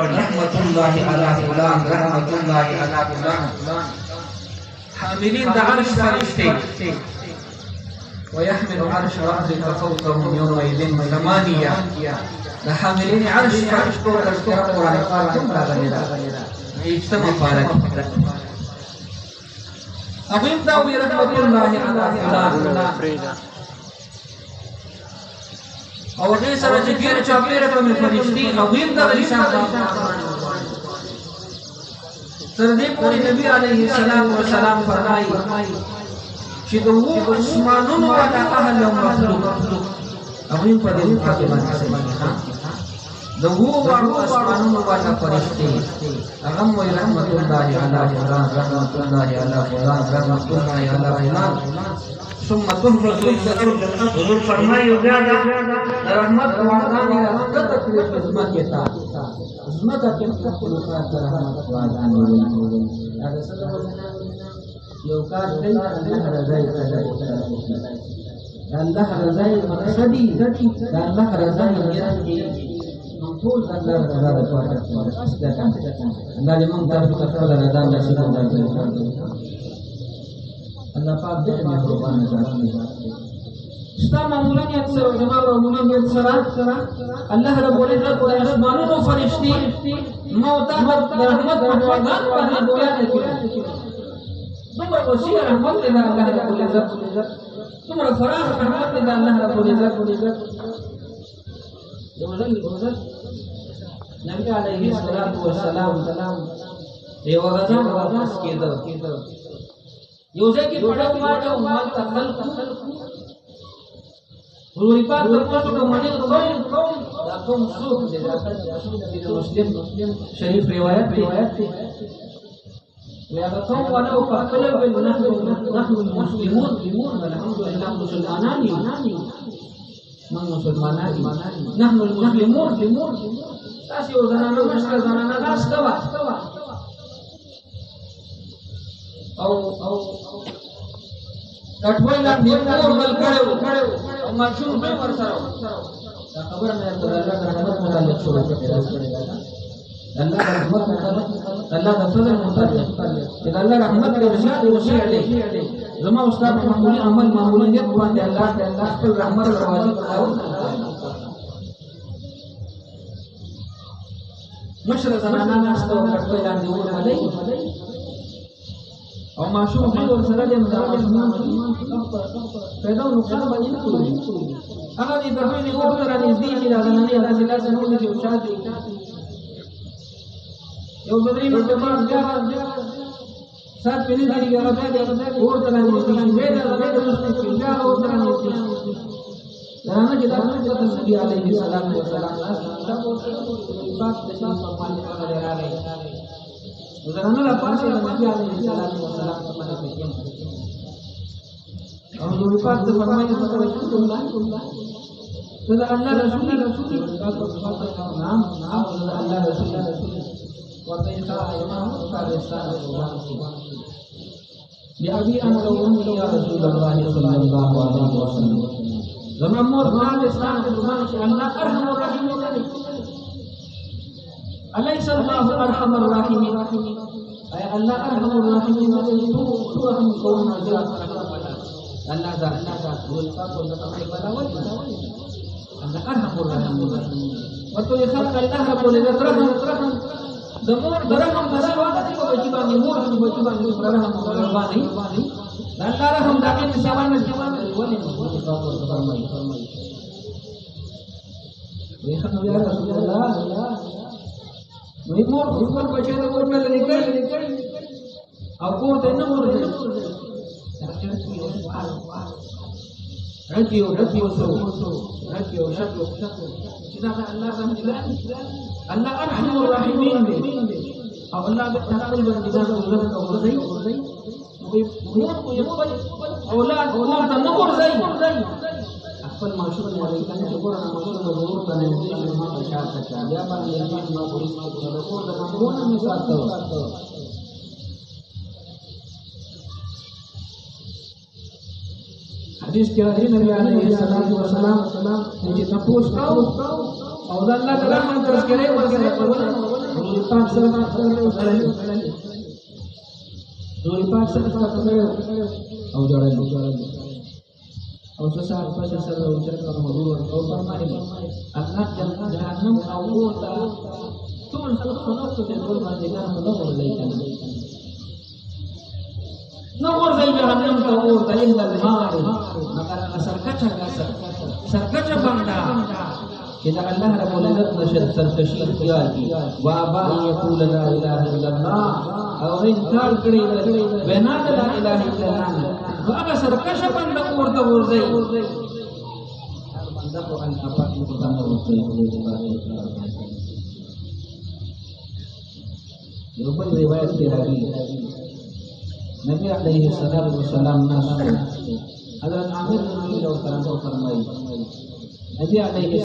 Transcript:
رحمة الله على فلان رحمة الله على فلان حاملين ده عرش فرشتي ويحمل عرش ربك فوقهم يومئذ ثمانية ده حاملين عرش فرشتي تذكر القرآن قال لا غني اجتمع فارق أقيم داوي رحمة الله على فلان او غیر سره چې ګیر چاپیره په فرشتي او هم د نشان سره دې پوری نبی عليه السلام فرمایي چې د وو اسمانونو والا اهل او مخلوق او هم په دې کې باندې د وو اسمانونو والا فرشتي هغه مو رحمت الله علی فلان رحمت الله علی فلان رحمت الله علی فلان ثم تهبط حضور فرمایو بیا د رحمت وعدانی رحمت کړی خدمت یتا خدمت کې مخلوقات رحمت وعدانی ویل دا څه یو کار دی الله رضای الله رضای مقصدی دا الله رضای یې ټول الله رضا د توګه الله دې موږ تاسو ته خپل رضا نصیب کړي الله پاک دې مهربان ذات دی ستا معمولا یې سره جما معمولا یې سره الله رب العزت د اسمانونو فرشتي موت د رحمت په وعدان باندې دعا کوي دومره وسیع رحمت دی الله رب العزت دومره فراخ رحمت دی الله رب العزت یوزل نبی علیه الصلاۃ والسلام یو غزا واپس کېده یو ځکه پړک ماته مال خلق وروري پات تاسو کوم نه کوم دا کوم څوک دی دا مسلم شریف روایت دی ویا کوم ولو فقل نحن المسلمون والحمد لله مسلمانان من مسلمانان نحن المسلمون تاسو زنانه مشکل زنانه لاس کوا او کټوي لا نیکور بل کړو او ماشوم به ور سره دا خبر مې الله رحمت متعلق شو الله رحمت الله د فضل متعلق چې الله رحمت دې وشي وشي عليه زما استاد معمولی عمل معمولیت باندې الله خپل رحمت راوړي مشر زمانہ ناشته کټوي لا نیکور ولې او ماشوم به ور سره دې ماشومان پیدا نقصان باندې نه کوي هغه دې دغه نه ورته را نږدې چې دا نه نه داسې لازم نه دي چې شاته یو بدري په بعد بیا سات پینې دې هغه دې ورته را نږدې چې به دا به د مستقیم بیا ورته را نږدې دا نه چې دا نبی عليه السلام دا ورته بات د شان په باندې هغه راغی وزرنا لا پاسه د نبی عليه السلام په باندې کې او دوی پات د فرمایي څخه رسول الله صلی الله رسول نام الله رسول ورته امام فارسان لأبي أنا وأمي يا رسول الله صلى الله عليه وسلم زمان مور مال اسلام کے زمان اللہ ارحم الراحمین أليس الله أرحم الراحمين أي الله أرحم الراحمين تو رحم قومنا جاء الله ذا والفاق والنقم بلا وجه الله أرحم الراحمين وتو يخلق الله رب العزت رحم دمور درهم مسي وقت کو بجبان مور کو بجبان رحم قربانی الله رحم داکن سوال ولي فرمای ويخنا يا رسول الله مور خپل بچی ته ورته لیکل او کور ته نه ورته رکیو شکل چې دا الله رحم الله ارحم الراحمین دی او الله بالتعقل والنظام والرزق ورزي مور کو خپل اولاد ته نه ورزي خپل معشوق مولوی کنه چې ګورنه معشوق د ضرور باندې چې ما اشاره کړه بیا باندې ما پولیس ما د کور د نمونه می ساتو حدیث کې راځي نبی عليه السلام چې تاسو او د الله تعالی تذکرې ورسره کول पाक सल्लल्लाहु अलैहि वसल्लम Nuri Pak sallallahu alaihi wasallam au jalan au sesaat pas sallallahu alaihi wasallam au farmai anak jahannam au ta tun sallallahu alaihi wasallam dengan menawar zaitan nawar zai jahannam ta au ta illa al-mar maka sarkaca bangda إذا الله رب العزت نشد سرکشی اختیار کی وابا ان یقول لا اله الا الله او انکار کړي بنا لا اله الا الله هغه سرکش بنده ورته ورځي بنده کو ان اپا کو بنده ورته یو بل روایت کې راځي نبی علیه الصلاۃ والسلام ناس حضرت عامر رضی الله عنه فرمایي نبی علیه